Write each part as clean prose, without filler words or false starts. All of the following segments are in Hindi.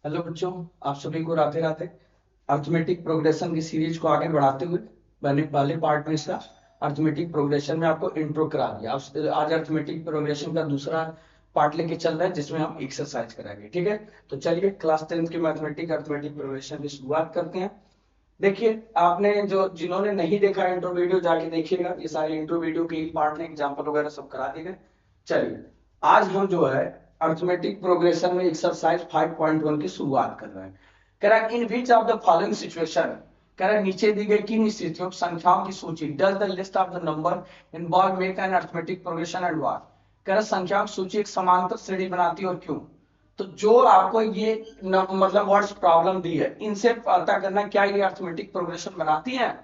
हेलो बच्चों, आप सभी को राधे राधे। अर्थमेटिक प्रोग्रेशन की सीरीज को आगे बढ़ाते हुए मैंने पहले पार्ट में इसका अर्थमेटिक प्रोग्रेशन में आपको इंट्रो करा दिया। आज अर्थमेटिक प्रोग्रेशन का दूसरा पार्ट लेके चल रहे हैं जिसमें हम एक्सरसाइज कराएंगे। ठीक है, तो चलिए क्लास 10 की मैथमेटिक अर्थमेटिक प्रोग्रेशन की शुरुआत करते हैं। देखिए, आपने जो जिन्होंने नहीं देखा इंट्रो वीडियो जाके देखिएगा, ये सारे इंट्रो वीडियो के पार्ट में एग्जाम्पल वगैरह सब करा दिए गए। चलिए, आज हम जो है अर्थमेटिक प्रोग्रेशन में एक्सरसाइज 5.1 की शुरुआत कर रहे हैं। कह रहा है in which of the following situation, कह रहा है नीचे दी गई किन स्थितियों संख्याओं की सूची does the list of the number involve make an arithmetic progression and what. कह रहा है संख्याओं की सूची एक समांतर श्रेणी बनाती है और क्यों। तो जो आपको ये मतलब वर्ड्स प्रॉब्लम दी है इनसे पता करना क्या ये अर्थमेटिक प्रोग्रेशन बनाती है।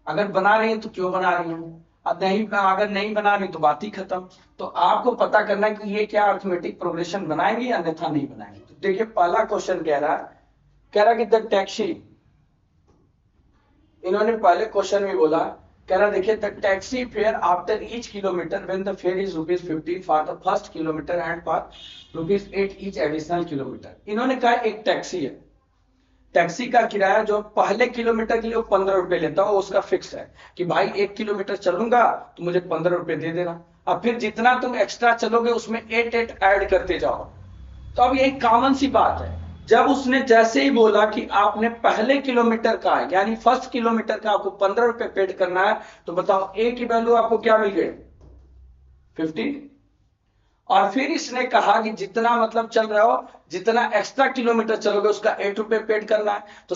अगर बना रही है तो क्यों बना रही है, नहीं अगर नहीं बना रही तो बात ही खत्म। तो आपको पता करना है कि ये क्या अर्थमेटिक प्रोग्रेशन बनाएंगे अन्यथा नहीं बनाएंगे। तो देखिए पहला क्वेश्चन कह रहा कि द टैक्सी, इन्होंने पहले क्वेश्चन में बोला, कह रहा देखिए the taxi fare after each kilometre when the fair is ₹15 for the first kilometre and for ₹8 each additional kilometre. इन्होंने कहा एक टैक्सी है, टैक्सी का किराया जो पहले किलोमीटर के लिए ₹15 लेता हो उसका फिक्स है कि भाई 1 किलोमीटर चलूंगा तो मुझे ₹15 दे देना। अब फिर जितना तुम एक्स्ट्रा चलोगे उसमें 8 ऐड करते जाओ। तो अब ये कॉमन सी बात है, जब उसने जैसे ही बोला कि आपने पहले किलोमीटर का यानी फर्स्ट किलोमीटर का आपको ₹15 पेड करना है, तो बताओ ए की वैल्यू आपको क्या मिल गई 50। और फिर इसने कहा कि जितना मतलब चल रहा हो, जितना एक्स्ट्रा किलोमीटर चलोगे उसका ₹8 पेड करना है। तो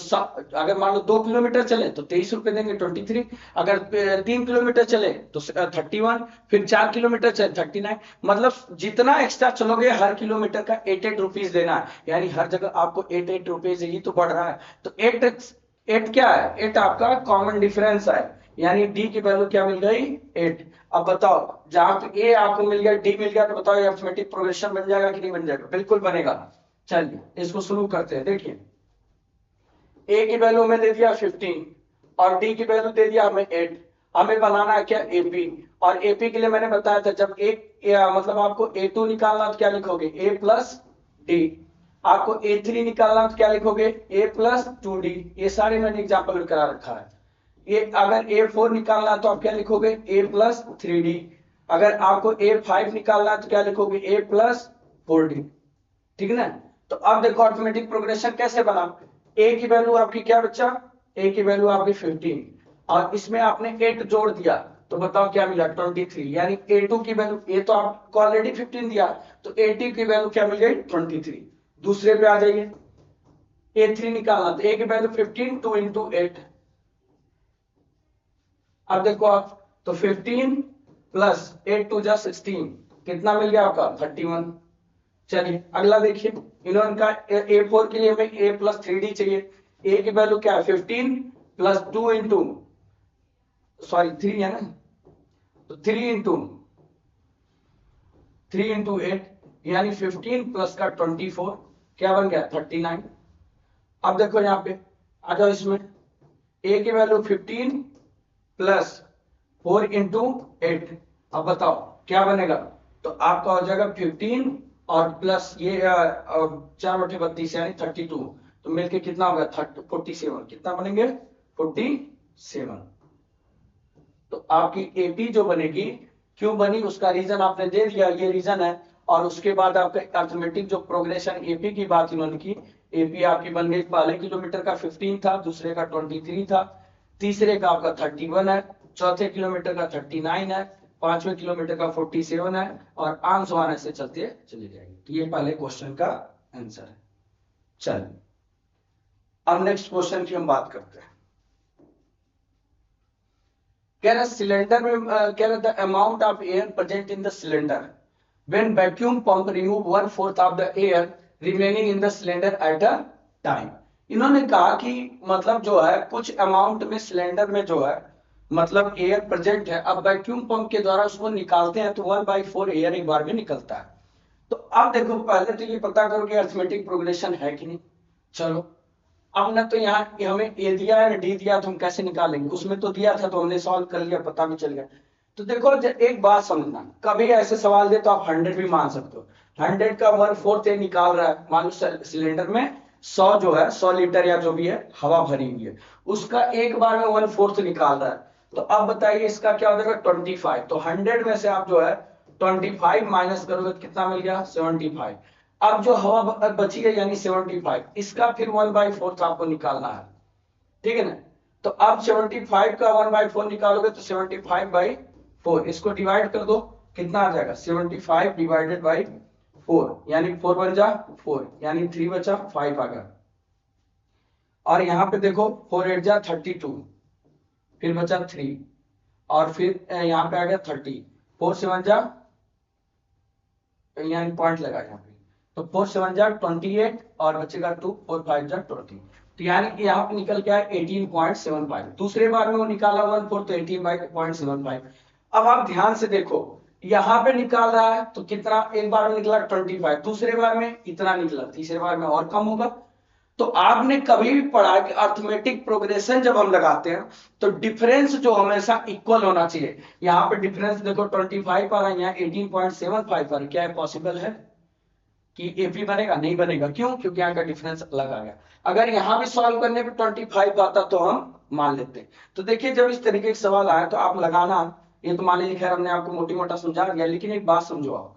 अगर मान लो 2 किलोमीटर चले तो ₹23 देंगे 23। अगर 3 किलोमीटर चले तो 31, फिर 4 किलोमीटर चले 39। मतलब जितना एक्स्ट्रा चलोगे हर किलोमीटर का ₹8 देना है, यानी हर जगह आपको ₹8 ही तो बढ़ रहा है। तो एट एट क्या है, एट आपका कॉमन डिफरेंस है, यानी डी की वैल्यू क्या मिल गई 8। अब बताओ जहां पे ए आपको मिल गया डी मिल गया तो बताओ ये अरिथमेटिक प्रोग्रेशन बन जाएगा कि नहीं बन जाएगा, बिल्कुल बनेगा। चलिए इसको शुरू करते हैं। देखिए ए की वैल्यू में दे दिया 15 और डी की वैल्यू दे दिया हमें 8। हमें बनाना है क्या एपी, और एपी के लिए मैंने बताया था जब मतलब आपको A2 निकालना तो क्या लिखोगे A प्लस डी, आपको A3 निकालना तो क्या लिखोगे A प्लस 2D। ये सारे मैंने एग्जाम्पल करा रखा है। ये अगर A4 निकालना तो आप क्या लिखोगे A प्लस 3D। अगर आपको A5 निकालना तो क्या लिखोगे A प्लस 4D। ठीक है ना। तो अब देखो अर्थमेटिक प्रोग्रेशन कैसे बना। ए की वैल्यू आपकी क्या बच्चा, ए की वैल्यू आपकी 15 और इसमें आपने 8 जोड़ दिया तो बताओ क्या मिला 23। यानी A2 की वैल्यू, ए तो आपको ऑलरेडी 15 दिया तो A2 की वैल्यू क्या मिल गई 23। दूसरे पे आ जाइए, A3 निकालना तो ए की वैल्यू 15 2 इंटू 8। अब देखो आप, तो 15 प्लस 8 टू जा 16 कितना मिल गया आपका 31। चलिए अगला देखिए, इन्होंने कहा A4 के लिए हमें A प्लस 3D चाहिए। ए की वैल्यू क्या है 15 प्लस 2 इंटू, सॉरी 3 है ना, तो 3 इंटू 8 यानी 15 प्लस का 24 क्या बन गया 39। अब देखो यहाँ पे आ जाओ, इसमें ए की वैल्यू 15 प्लस 4 इंटू 8। अब बताओ क्या बनेगा, तो आपका हो जाएगा 15 और प्लस ये 4 बटे 32 यानी 32, तो मिलके कितना होगा 47। कितना बनेंगे 47। तो आपकी एपी जो बनेगी, क्यों बनी उसका रीजन आपने दे दिया, ये रीजन है। और उसके बाद आपका अर्थमेटिक जो प्रोग्रेशन एपी की बात इन्होंने की, एपी आपकी बन गई पहले किलोमीटर का 15 था, दूसरे का 23 था, तीसरे का आपका 31 है, चौथे किलोमीटर का 39 है, पांचवें किलोमीटर का 47 है, और आंस वाने से चलते चले जाएंगे। तो ये पहले क्वेश्चन का आंसर है। चलिए अब नेक्स्ट क्वेश्चन की हम बात करते हैं। कह रहा सिलेंडर में कह रहा the amount of air present in the cylinder when vacuum pump remove 1/4 of the air remaining in the cylinder at a time. इन्होंने कहा कि मतलब जो है कुछ अमाउंट में सिलेंडर में जो है मतलब एयर प्रेजेंट है, अब वैक्यूम पंप के द्वारा उसको निकालते हैं तो 1/4 एयर एक बार में निकलता है। तो अब देखो पहले तो ये पता करो कि अरिथमेटिक प्रोग्रेशन है कि नहीं। चलो अब ना तो यहाँ हमें ए दिया है ना डी दिया, तो हम कैसे निकालेंगे, उसमें तो दिया था तो हमने सॉल्व कर लिया, पता भी चल गया। तो देखो एक बात समझना, कभी ऐसे सवाल दे तो आप 100 भी मान सकते हो। 100 का 1/4 निकाल रहा है, मान लो सिलेंडर में 100 जो है 100 लीटर या जो भी है हवा भरी हुई है, उसका एक बार में 1/4 निकाल रहा है। तो अब बताइए इसका क्या हो जाएगा 25। तो 100 में से आप जो है 25 माइनस करोगे तो कितना मिल गया 75। अब जो हवा बची है यानी 75, इसका फिर 1/4 आपको निकालना है, ठीक है ना। तो अब 75 का 1/4 निकालोगे तो 75/4, इसको डिवाइड कर दो, कितना आ जाएगा 75 डिवाइडेड बाई 4, यानी 4 बन जा 4, यानी 3 बचा 5 आ गया। और यहाँ पे देखो 4 8 जा 32, फिर बचा 3, और फिर यहाँ पे आ गया 30, 4 7 जा, यानी पॉइंट लगा यहाँ पे, तो 4 7 जा 28, और बचेगा 2, 4 5 जा 20। तो यानी कि यहाँ पे निकल गया 18.75। दूसरे बार में वो निकाला 1/4, तो 18/0.75। अब आप ध्यान से देखो, यहाँ पे निकाल रहा है तो कितना, एक बार में निकला 25, दूसरे बार में इतना निकला, तीसरे बार में और कम होगा। तो आपने कभी भी पढ़ा कि अर्थमेटिक प्रोग्रेशन जब हम लगाते हैं तो डिफरेंस जो हमेशा इक्वल होना चाहिए। यहाँ पे डिफरेंस देखो 25 आ रहा है, यहाँ 18.75 आ रहा है, क्या है पॉसिबल है कि एपी बनेगा? नहीं बनेगा। क्यों? क्योंकि यहाँ का डिफरेंस अलग आ गया। अगर यहाँ भी सॉल्व करने पे 25 आता तो हम मान लेते। तो देखिए जब इस तरीके के सवाल आए तो आप लगाना, ये तो मान लीजिए खैर हमने आपको मोटी मोटा समझा दिया, लेकिन एक बात समझो आप,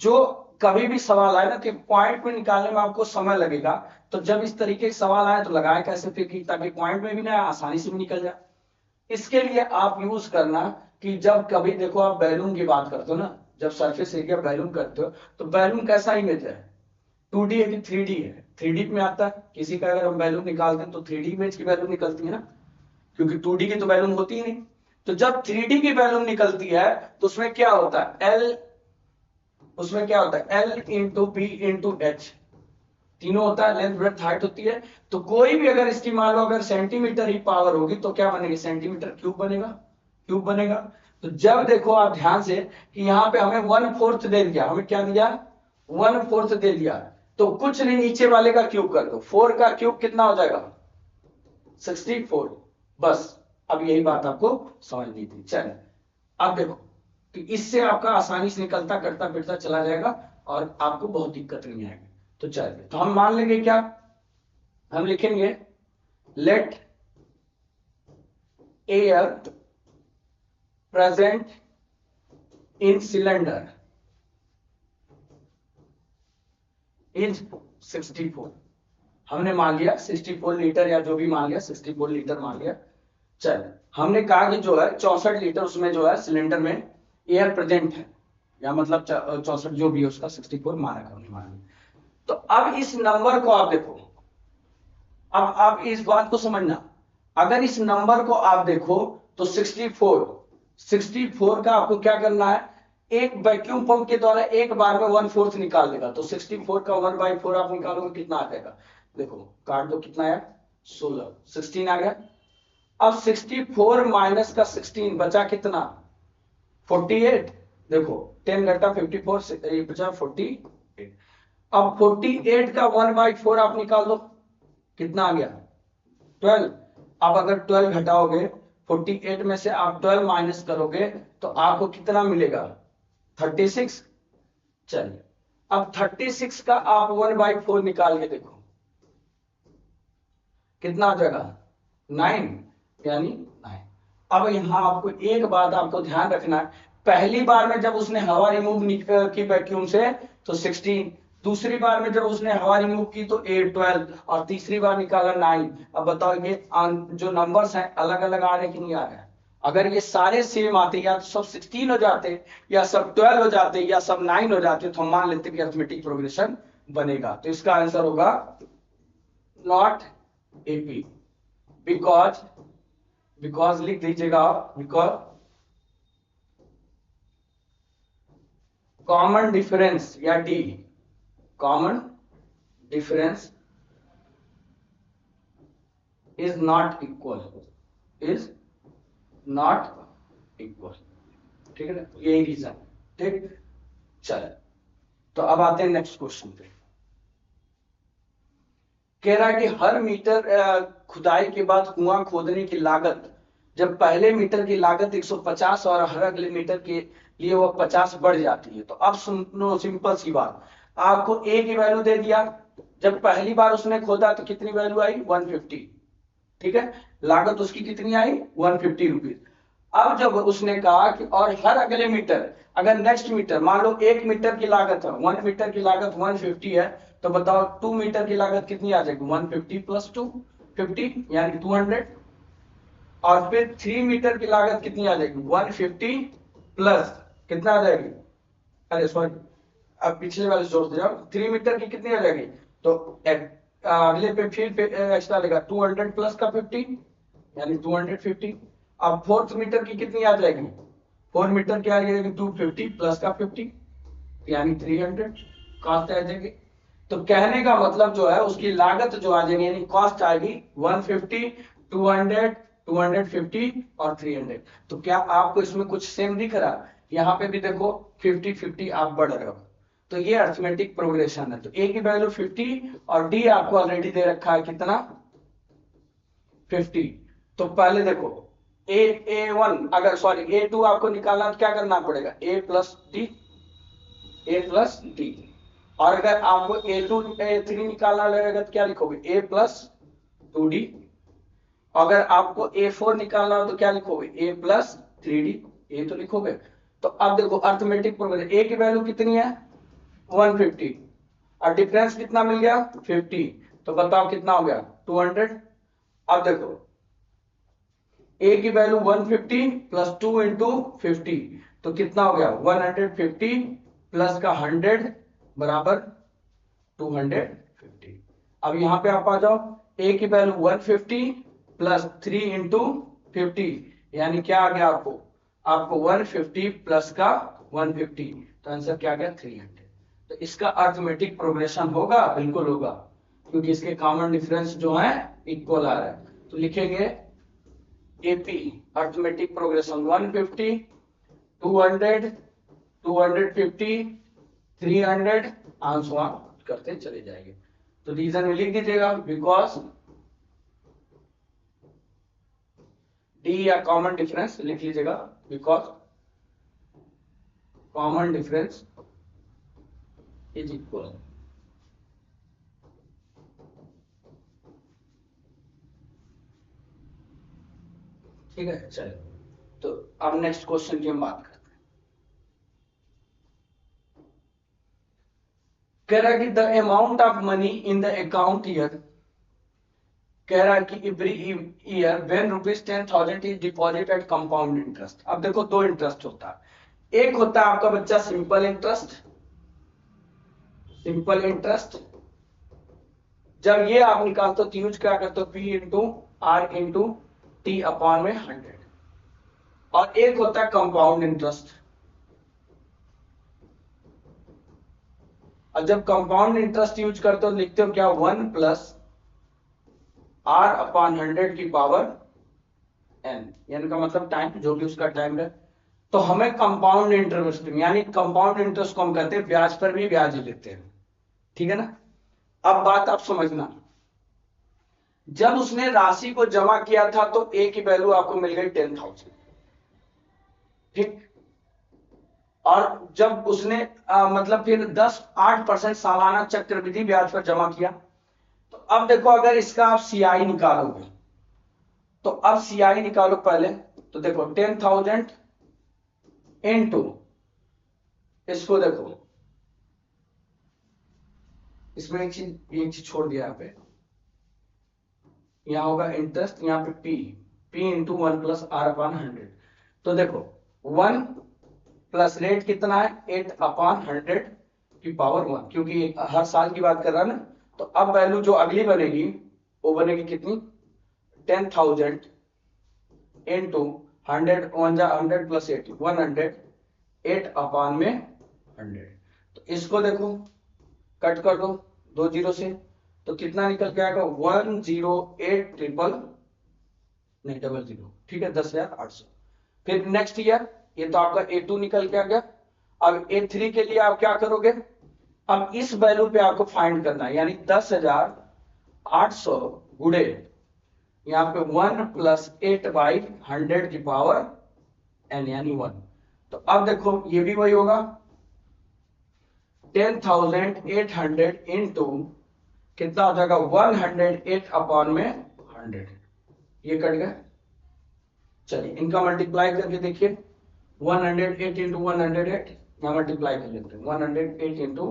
जो कभी भी सवाल आए ना कि पॉइंट में निकालने में आपको समय लगेगा, तो जब इस तरीके के सवाल आए तो लगाए कैसे फिर कि ताकि पॉइंट में भी ना आसानी से भी निकल जाए। इसके लिए आप यूज करना कि जब कभी देखो आप बैलून की बात करते हो ना, जब सरफेस एरिया बैलून करते हो तो बैलून कैसा इमेज है, 2D है कि 3D है? 3D में आता है, किसी का अगर हम बैलून निकालते हैं तो 3D इमेज की बैलून निकलती है ना, क्योंकि 2D की तो बैलून होती ही नहीं। तो जब 3D की बैलून निकलती है तो उसमें क्या होता है L, उसमें क्या होता है L into P into H, तीनों होता है, लेंथ ब्रेड्थ हाइट होती है। तो कोई भी अगर इसकी मान लो अगर सेंटीमीटर ही पावर होगी तो क्या बनेगी, सेंटीमीटर क्यूब बनेगा, क्यूब बनेगा। तो जब देखो आप ध्यान से कि यहाँ पे हमें 1/4 दे दिया, हमें क्या दिया 1/4 दे दिया, तो कुछ नहीं नीचे वाले का क्यूब कर दो, 4 का क्यूब कितना हो जाएगा 64। बस अब यही बात आपको समझनी थी। चलिए अब देखो कि इससे आपका आसानी से निकलता करता फिरता चला जाएगा और आपको बहुत दिक्कत नहीं आएगी। तो चलिए, तो हम मान लेंगे क्या, हम लिखेंगे let air present in cylinder is 64। हमने मान लिया 64 लीटर या जो भी मान लिया 64 लीटर मान लिया। चल हमने कहा कि जो है 64 लीटर उसमें जो है सिलेंडर में एयर प्रेजेंट है, या मतलब 64 जो भी है उसका 64 माना हमने मान लिया। तो अब इस नंबर को आप देखो, अब आप इस बात को समझना, अगर इस नंबर को आप देखो तो 64 का आपको क्या करना है, एक वैक्यूम पंप के द्वारा एक बार में 1/4 निकाल देगा। तो 64 का 1/4 आप निकालोगे कितना आ जाएगा, देखो काट दो, कितना आया 16, 16 आ गया। अब 64 माइनस का 16 बचा कितना 48, देखो 10 घटा 54 ये बचा 48। अब 48 का 1/4 आप निकाल दो, कितना आ गया 12। अब अगर 12 घटाओगे 48 में से आप 12 माइनस करोगे तो आपको कितना मिलेगा 36। चलिए अब 36 का आप 1/4 निकाल के देखो कितना आ जाएगा 9, यानी 9। अब यहां आपको एक बात आपको ध्यान रखना है, पहली बार में जब उसने हवा रिमूव की वैक्यूम से तो 16, दूसरी बार में जब उसने हवा रिमूव की तो 8 12, और तीसरी बार निकाला 9। अब बताओ ये जो नंबर्स हैं अलग अलग आ रहे कि नहीं आ रहे? अगर ये सारे सेम आते या तो सब 16 हो जाते, या सब 12 हो जाते, या सब 9 हो जाते, तो हम मान लेते कि अरिथमेटिक प्रोग्रेशन बनेगा। तो इसका आंसर होगा नॉट एपी, बिकॉज लिख दीजिएगा आप, बिकॉज कॉमन डिफरेंस या D, common difference is not equal, is not equal, ठीक है ना, यही रीजन। ठीक, चलो तो अब आते हैं नेक्स्ट क्वेश्चन पे। कह रहा है कि हर मीटर खुदाई के बाद कुआं खोदने की लागत, जब पहले मीटर की लागत 150 और हर अगले मीटर के लिए वो 50 बढ़ जाती है। तो अब सुनो सिंपल सी बात, आपको ए की वैल्यू दे दिया जब पहली बार उसने खोदा तो कितनी वैल्यू आई 150, ठीक है, लागत उसकी कितनी आई 150 रुपीज। अब जब उसने कहा कि और हर अगले मीटर, अगर नेक्स्ट मीटर मान लो 1 मीटर की लागत है, 1 मीटर की लागत 150 है, तो बताओ 2 मीटर की लागत कितनी आ जाएगी 150 प्लस 2 50 यानी 200। और फिर 3 मीटर की लागत कितनी आ जाएगी 150 प्लस कितना आ जाएगी, अरे सॉरी अब पिछले वाले जोड़ से जाओ, 3 मीटर की कितनी आ जाएगी, तो अगले पे फिर एक्स्ट्रा लेगा 200 प्लस का 50 यानी 250। अब 4th मीटर की कितनी आ जाएगी, 4 मीटर की आ जाएगी 250 प्लस का 50 यानी 300 कॉस्ट आ जाएगी। तो कहने का मतलब जो है उसकी लागत जो आ जाएगी यानी कॉस्ट आएगी 150 200 250 और 300। तो क्या आपको इसमें कुछ सेम दिख रहा, यहाँ पे भी देखो 50 50 आप बढ़ रहे हो, तो ये अर्थमेटिक प्रोग्रेशन है। तो ए की वैल्यू 50 और डी आपको ऑलरेडी दे रखा है कितना 50। तो पहले देखो A1 अगर सॉरी A2 आपको निकालना तो क्या करना पड़ेगा A प्लस डी। और अगर आपको A2 A3 निकालना लगेगा तो क्या लिखोगे A प्लस 2D। अगर आपको A4 निकालना हो तो क्या लिखोगे A प्लस 3D, ये तो लिखोगे। तो अब देखो अर्थमेटिक प्रोग्रेशन, A की वैल्यू कितनी है 150 और डिफरेंस कितना मिल गया 50, तो बताओ कितना हो गया 200। अब देखो A की वैल्यू 150 प्लस 2 इंटू 50 तो कितना हो गया 150 प्लस का 100 बराबर 250। अब यहां पे आप आ जाओ, A की वैल्यू 150 प्लस 3 इंटू 50 यानी क्या आ गया आपको 150 प्लस का 150, तो आंसर क्या गया 300। तो इसका अर्थमेटिक प्रोग्रेशन होगा, बिल्कुल होगा, क्योंकि इसके कॉमन डिफरेंस जो है इक्वल आ रहा है। तो लिखेंगे एपी अर्थमेटिक प्रोग्रेशन 150 200 250 300 आंसर करते चले जाएंगे। तो रीजन में लिख दीजिएगा बिकॉज डी या कॉमन डिफरेंस लिख लीजिएगा because common difference is equal. ठीक है चलिए, तो अब नेक्स्ट क्वेश्चन की हम बात करते हैं। कह रहा है कि the amount of money in the account year, कह रहा है कि every year when ₹10,000 is deposited compound interest. अब देखो दो इंटरेस्ट होता है, एक होता है आपका बच्चा सिंपल इंटरेस्ट, सिंपल इंटरेस्ट जब ये आप निकालते हो तो यूज क्या करते हो P into R into T upon में 100। और एक होता है कंपाउंड इंटरेस्ट, और जब कंपाउंड इंटरेस्ट यूज करते हो लिखते हो क्या 1 प्लस आर अपॉन 100 की पावर n, यानी का मतलब टाइम, जो भी उसका टाइम है। तो हमें कंपाउंड इंटरेस्ट यानी कंपाउंड इंटरेस्ट को हम कहते हैं ब्याज पर भी ब्याज लेते हैं, ठीक है ना। अब बात आप समझना, जब उसने राशि को जमा किया था तो ए की वैल्यू आपको मिल गई 10,000, ठीक। और जब उसने मतलब फिर 8% सालाना चक्रवृद्धि ब्याज पर जमा किया, तो अब देखो अगर इसका आप सीआई निकालोगे, तो अब सीआई निकालो पहले, तो देखो 10,000 इंटू इसको देखो, इसमें एक चीज छोड़ दिया यहाँ पे, यहाँ होगा इंटरेस्ट, यहाँ पे P into 1 plus R upon 100। तो देखो 1 प्लस रेट कितना है 8 अपॉन 100 की पावर 1, क्योंकि हर साल की बात कर रहा है ना। तो अब वैल्यू जो अगली बनेगी वो बनेगी कितनी 10,000 इंटू 100 100 प्लस 8 100 8 अपॉन में 100। तो इसको देखो कट कर दो 2 जीरो से, तो कितना निकल के आएगा 108 ट्रिपल नहीं 00, ठीक है 10,800। फिर नेक्स्ट ईयर ये तो आपका A2 निकल के आ गया। अब A3 के लिए आप क्या करोगे, अब इस वैल्यू पे आपको फाइंड करना है, यानी 10,800 गुड़े यहाँ पे 1 प्लस 8 बाई 100 की पावर n यानी 1। तो अब देखो ये भी वही होगा 10,800 इंटू कितना हो जाएगा 108 अपॉन में 100, ये कट गया। चलिए इनका मल्टीप्लाई करके देखिए, 108 इंटू 108, यहाँ मल्टीप्लाई कर लेते हैं, 108 इंटू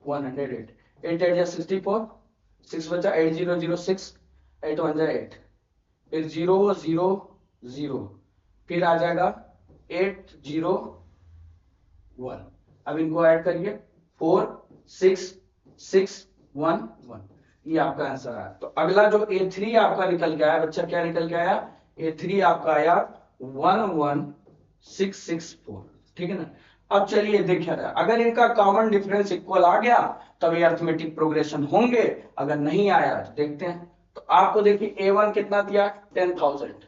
108, 8 8 जा 64, 6 बचा 8006, 8 1 जा 8, फिर 0 0 0, फिर आ जाएगा 801। अब इनको ऐड करिए, 4 6 6 1 1, ये आपका आंसर आया। तो अगला जो A3 आपका निकल के आया बच्चा, क्या निकल के आया? A3 आपका आया 11664, ठीक है ना। अब चलिए देखा जाए, अगर इनका कॉमन डिफरेंस इक्वल आ गया तब ये अरिथमेटिक प्रोग्रेशन होंगे, अगर नहीं आया तो देखते हैं। तो आपको देखिए A1 कितना दिया 10,000,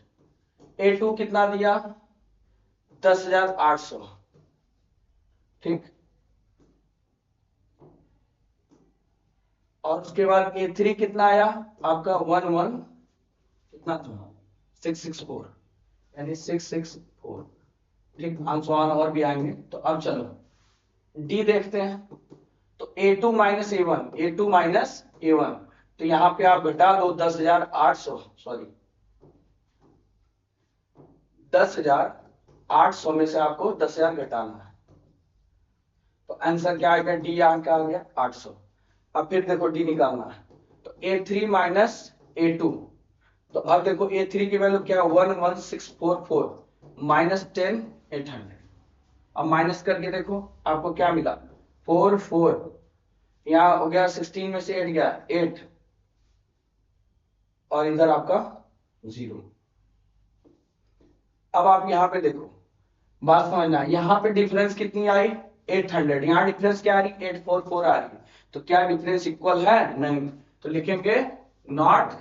A2 कितना दिया 10,800, ठीक, और उसके बाद A3 कितना आया आपका 11 कितना था 664, यानी 664, ठीक, आंसर और भी आएंगे। तो अब चलो डी देखते हैं। तो A2 minus A1, A2 minus A1, तो यहाँ पे आप घटा दो 10,800, सॉरी 10,800 में से आपको 10,000 घटाना है, तो आंसर क्या आएगा? डी यहाँ क्या आ गया 800। अब फिर देखो डी निकालना है, तो A3 माइनस A2, तो अब देखो A3 की वैल्यू क्या है 11644 माइनस 10 800, अब माइनस करके देखो आपको क्या मिला 4 4, यहाँ हो गया 16 में से 8 गया 8, और इधर आपका 0। अब आप यहाँ पे देखो, बात समझना, यहाँ पे डिफरेंस कितनी आई 800, यहाँ डिफरेंस क्या आ रही 844 आ रही, तो क्या डिफरेंस इक्वल है? नहीं, तो लिखेंगे not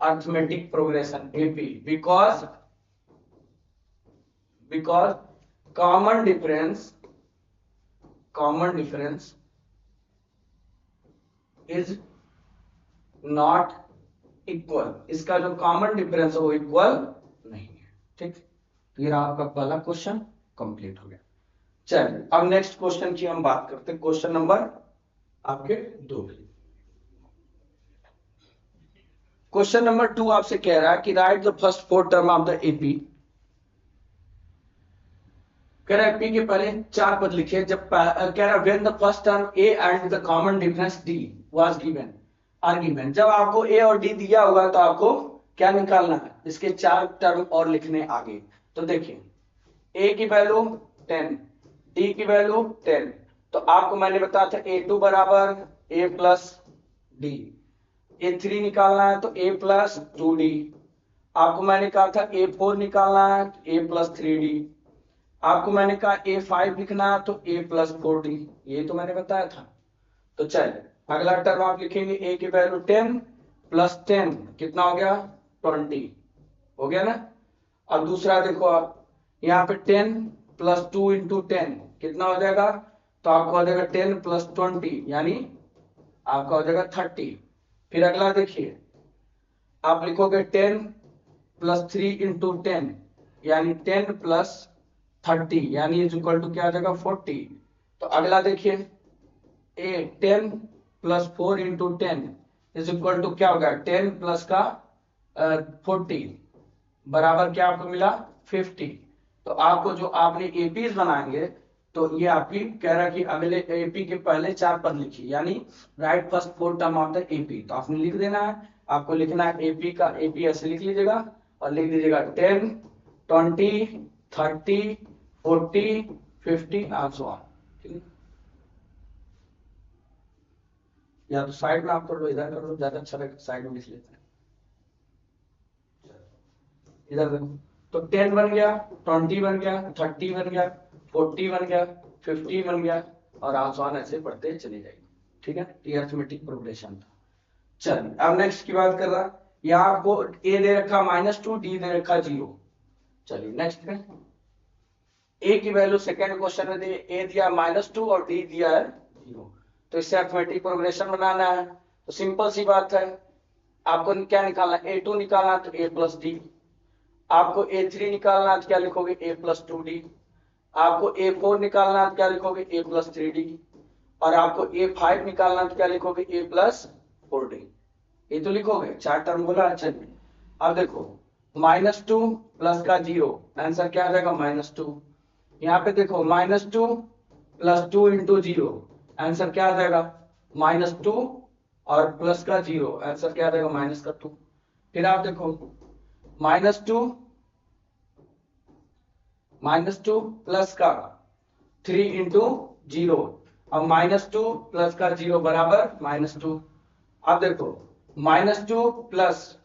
arithmetic progression AP, because common difference is not equal, इसका जो कॉमन डिफरेंस है वो इक्वल नहीं है, ठीक। तो ये आपका पहला क्वेश्चन कंप्लीट हो गया। चलिए अब नेक्स्ट क्वेश्चन की हम बात करते हैं, क्वेश्चन नंबर आपके 2। क्वेश्चन नंबर 2 आपसे कह रहा है कि right the first 4 term of the AP। कह रहा है P के पहले 4 पद लिखे, जब कह रहा है when the first term A and the common difference D was given, argument, जब आपको A और D दिया होगा तो आपको क्या निकालना है? इसके 4 टर्म और लिखने आगे। तो देखिए A की वैल्यू 10, D की वैल्यू 10, तो आपको मैंने बताया था A2 बराबर A प्लस D, A3 निकालना है तो A प्लस 2D, आपको मैंने कहा था A4 निकालना है तो A प्लस 3D, आपको मैंने कहा A5 लिखना है तो A प्लस 4D, ये तो मैंने बताया था। तो चलिए अगला टर्म आप लिखेंगे A की वैल्यू 10 प्लस 10 कितना हो गया 20, हो गया ना। अब दूसरा देखो आप, यहाँ पे 10 प्लस 2 इंटू 10 कितना हो जाएगा, तो आपका हो जाएगा 10 प्लस 20 यानी आपका हो जाएगा 30। फिर अगला देखिए, आप लिखोगे 10 प्लस 3 इंटू 10 यानी 10 प्लस 30 यानी इज इक्वल टू क्या आ जाएगा 40। तो अगला देखिए A 10 plus 4 into 10 is equal to क्या होगा 10 प्लस का 40 बराबर क्या आपको मिला 50। तो आपको जो आपने एपीज बनाएंगे तो ये आपकी कह रहा है कि अगले एपी के पहले 4 पद लिखिए, यानी right first 4 term of the AP, तो आपने लिख देना है, आपको लिखना है एपी का एपी ऐसे लिख लीजिएगा और लिख दीजिएगा 10 20 30 40 50 एंड सो ऑन, ठीक है। या तो साइड में आप कर लो, इधर कर लो, ज्यादा अच्छा लगेगा, साइड में लिख लेते हैं। इधर देखो, तो 10 बन गया, 20 बन गया, 30 बन गया, 40 बन गया, 50 बन गया, और आसान ऐसे पढ़ते चले जाएंगे, ठीक है। ये अरिथमेटिक प्रोग्रेशन था। चलिए अब नेक्स्ट की बात कर रहा, यहाँ आपको ए दे रखा -2, डी दे रखा 0। चलिए नेक्स्ट में ए की वैल्यू सेकेंड क्वेश्चन में ए दिया -2 और डी दिया है 0, तो इससे अरिथमेटिक प्रोग्रेशन बनाना है। तो सिंपल सी बात है, आपको क्या निकालना है, A2 निकालना है तो A प्लस डी, आपको A3 निकालना है तो क्या लिखोगे A प्लस 2D, आपको A4 निकालना है तो क्या लिखोगे A प्लस 3D, और आपको A5 निकालना है तो क्या लिखोगे A प्लस 40। ये तो लिखोगे, 4 टर्म बोला। चलिए अब देखो -2 प्लस का 0, आंसर क्या आ जाएगा -2। यहाँ पे देखो -2 प्लस 2 इंटू 0, आंसर क्या आ जाएगा -2, और प्लस का 0, आंसर क्या आ जाएगा -2। फिर आप देखो -2 प्लस का 3 इंटू 0, अब -2 प्लस का 0 बराबर -2। अब देखो -2 प्लस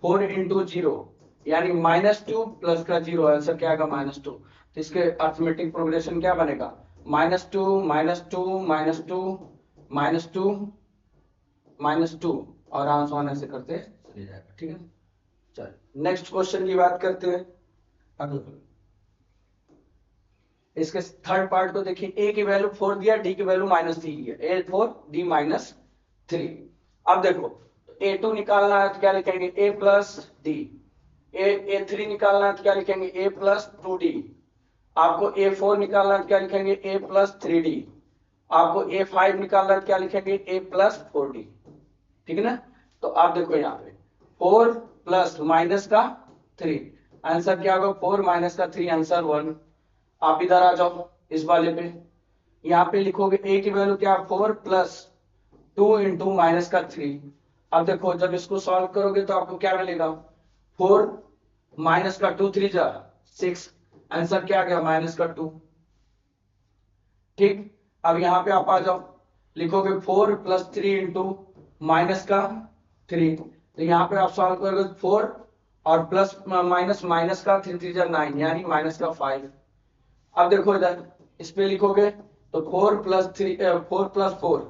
4 इंटू 0, यानी -2 प्लस का 0, आंसर क्या आएगा -2। तो इसके अर्थमेटिक प्रोग्रेशन क्या बनेगा -2 -2 -2 -2 -2, और आंसर ऐसे करते चले जाएगा। ठीक है, चलो नेक्स्ट क्वेश्चन की बात करते हैं। अगला इसके थर्ड पार्ट को देखिए, ए की वैल्यू 4 दिया, डी की वैल्यू -3 दिया, A4 D -3। अब देखो A2 निकालना है तो क्या लिखेंगे A प्लस डी, A3 निकालना है तो क्या लिखेंगे A प्लस 2D, आपको A4 निकालना है तो क्या लिखेंगे A प्लस 3D, आपको A5 निकालना है तो क्या लिखेंगे A प्लस 4D। ठीक है ना, तो आप देखो यहाँ पे 4 प्लस माइनस का 3, आंसर क्या होगा 4 माइनस का 3, आंसर 1। आप इधर आ जाओ इस वाले पे, यहाँ पे लिखोगे A की वैल्यू क्या 4 प्लस 2 इंटू माइनस का 3। अब देखो जब इसको सॉल्व करोगे तो आपको क्या मिलेगा 4 माइनस का 2 3 जा 6, आंसर क्या आ गया -2। ठीक, अब यहाँ पे आप आ जाओ, लिखोगे 4 प्लस 3 इंटू माइनस का 3, तो यहाँ पे आप सॉल्व करोगे 4 और प्लस माइनस माइनस का 3 3 जा 9, यानी -5। अब देखो इधर इस पे लिखोगे तो 4 प्लस 4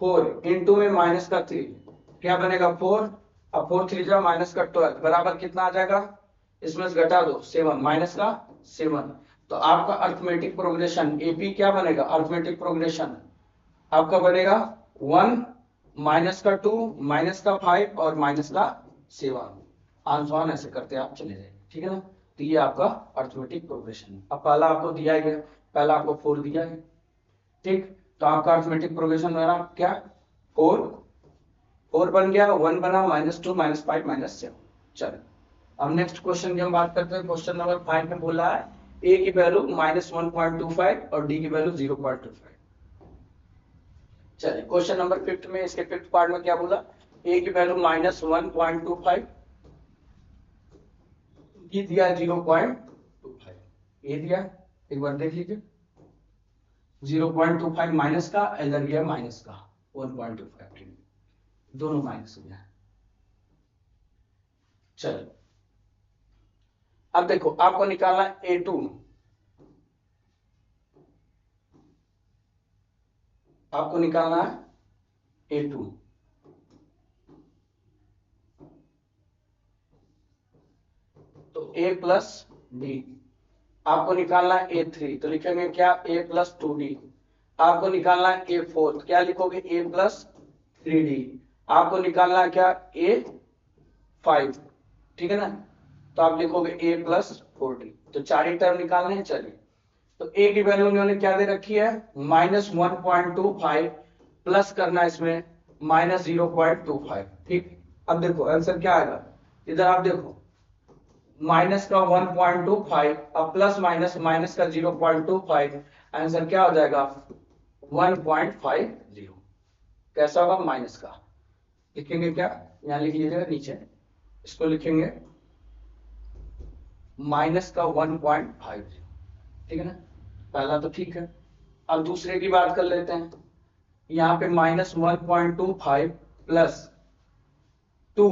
4 इंटू में माइनस का 3, क्या बनेगा 4, अब 4 3 जा -12 बराबर कितना आ जाएगा, इसमें से घटा दो 7, माइनस का 7। तो आपका अर्थमेटिक प्रोग्रेशन एपी क्या बनेगा, अर्थमेटिक प्रोग्रेशन आपका बनेगा 1 माइनस का 2 माइनस का 5 और माइनस का 7, आंसर ऐसे करते आप चले जाएंगे। ठीक है ना, तो ये आपका अर्थमेटिक प्रोग्रेशन। अब पहला आपको दिया गया, पहला आपको 4 दिया है। ठीक, तो आपका अर्थमेटिक प्रोग्रेशन बना क्या 4 बन गया, 1 बना, -2 -5 -7। चलो अब नेक्स्ट क्वेश्चन की हम बात करते हैं। क्वेश्चन नंबर 5 में बोला है ए की वैल्यू -1.25 और डी की वैल्यू 0.25। चलिए क्वेश्चन नंबर 5 में, इसके 5th पार्ट में क्या बोला, ए की वैल्यू -1.25, डी दिया 0.25, ये दिया एक बार देख लीजिए 0.25 माइनस का, इधर गया माइनस का 1.25, दोनों माइनस हो गया। चलो अब देखो आपको निकालना A2, आपको निकालना है A2। तो A प्लस डी, आपको निकालना है A3, तो लिखेंगे क्या A प्लस 2D, आपको निकालना है A4, तो क्या लिखोगे A प्लस 3D, आपको निकालना है क्या A5। ठीक है ना, तो आप लिखोगे A प्लस 4D, तो 4 ही टर्म निकालने हैं। चलिए तो A की वैल्यू उन्होंने क्या दे रखी है -1.25, प्लस करना इसमें -0.25। ठीक, अब देखो आंसर क्या आएगा, इधर आप देखो माइनस का 1.25 अब प्लस माइनस माइनस का 0.25, आंसर क्या हो जाएगा 1.50। कैसा होगा माइनस का, लिखेंगे क्या, यहाँ लिख लीजिएगा नीचे, इसको लिखेंगे माइनस का 1.50। ठीक है ना, पहला तो ठीक है। अब दूसरे की बात कर लेते हैं, यहाँ पे -1.25 प्लस 2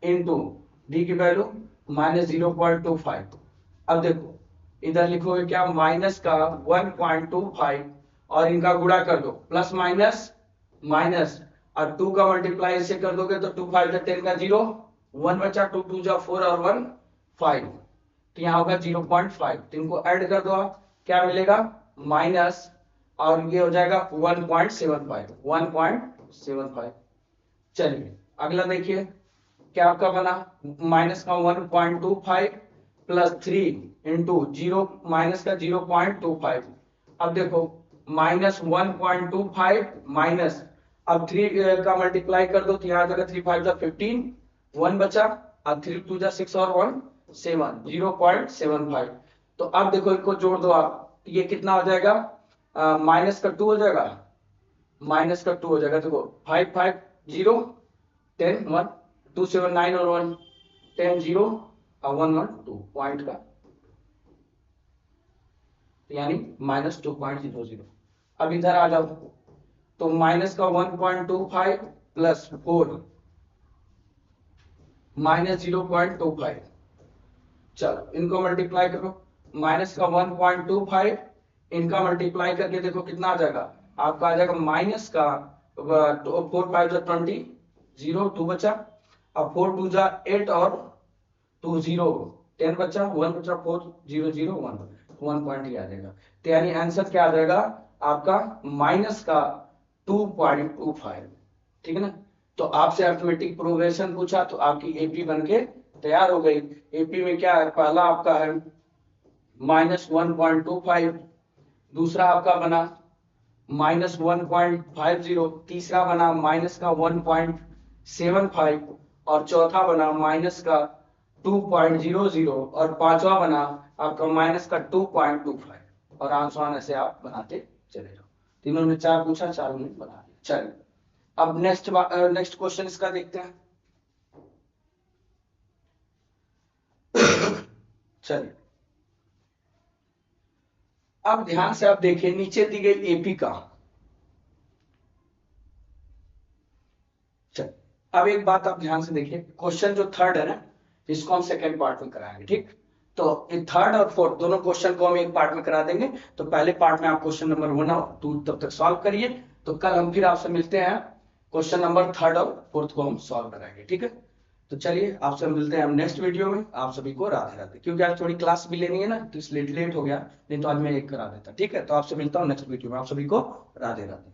इंटू डी की वैल्यू -0.25। अब देखो इधर लिखोगे क्या माइनस का 1.25 और इनका गुणा कर दो, प्लस माइनस माइनस, और 2 का मल्टीप्लाई इसे कर दोगे तो 2 5 10 का 0, 1 बचा, 2 2 जा 4 और 1 5, तो यहाँ होगा 0.5। तो इनको ऐड कर दो आप, क्या मिलेगा माइनस, और ये हो जाएगा 1.75। चलिए अगला देखिए क्या आपका बना, माइनस का 1.25 प्लस 3 इंटू 0 माइनस का 0.25। अब देखो -1.25 माइनस अब 3 का मल्टीप्लाई कर दो तो यहाँ आ जाएगा 3 5 जा 15, 1 बचा, अब 3 2 जा 6 और 1 7, 0.75। तो अब देखो इनको जोड़ दो आप, ये कितना हो जाएगा, माइनस का 2 हो जाएगा, माइनस का 2 हो जाएगा। देखो 5 5 0 10 1 2 7 9 और 1 10 0 और 1 1 2 पॉइंट का, यानी -2.00। अब इधर आ जाओ, तो माइनस का 1.25 प्लस 4 -0.25। चलो इनको मल्टीप्लाई करो, माइनस का 1.25 इनका मल्टीप्लाई करके देखो कितना आ जाएगा, आपका आ जाएगा माइनस का 4 5 जा 20, 0 2 बचा, अब 4 2 जा 8 और 2 0 10 बचा, 1 बचा, 4 0 0 1 पॉइंट ही आ जाएगा। तो यानी आंसर क्या आ जाएगा आपका माइनस का 2.25। ठीक है ना। तो आपसे अरिथमेटिक प्रोग्रेशन पूछा तो आपकी एपी बन के तैयार हो गई। एपी में क्या है, पहला आपका है -1.25, दूसरा आपका बना -1.50, तीसरा बना माइनस का 1.75 और चौथा बना माइनस का 2.00 और पांचवा बना आपका माइनस का 2.25 और आंसर ऐसे आप बनाते चले जाओ। तीनों ने 4 पूछा, चारों ने बना दिया। चलिए अब नेक्स्ट क्वेश्चन इसका देखते हैं। चलिए अब ध्यान से आप देखिए, नीचे दी गई एपी का। चलिए अब एक बात आप ध्यान से देखिए, क्वेश्चन जो थर्ड है ना, इसको हम सेकेंड पार्ट में कराएंगे। ठीक, तो थर्ड और फोर्थ दोनों क्वेश्चन को हम एक पार्ट में करा देंगे। तो पहले पार्ट में आप क्वेश्चन नंबर 1 और 2 तब तक सॉल्व करिए, तो कल हम फिर आपसे मिलते हैं, क्वेश्चन नंबर थर्ड और फोर्थ को हम सॉल्व कराएंगे। ठीक है, तो चलिए आपसे मिलते हैं हम नेक्स्ट वीडियो में। आप सभी को राधे राधे। क्योंकि आज थोड़ी क्लास भी लेनी है ना, तो इसलिए लेट हो गया, नहीं तो आज मैं एक करा देता। ठीक है, तो आपसे मिलता हूँ नेक्स्ट वीडियो में। आप सभी को राधे राधे।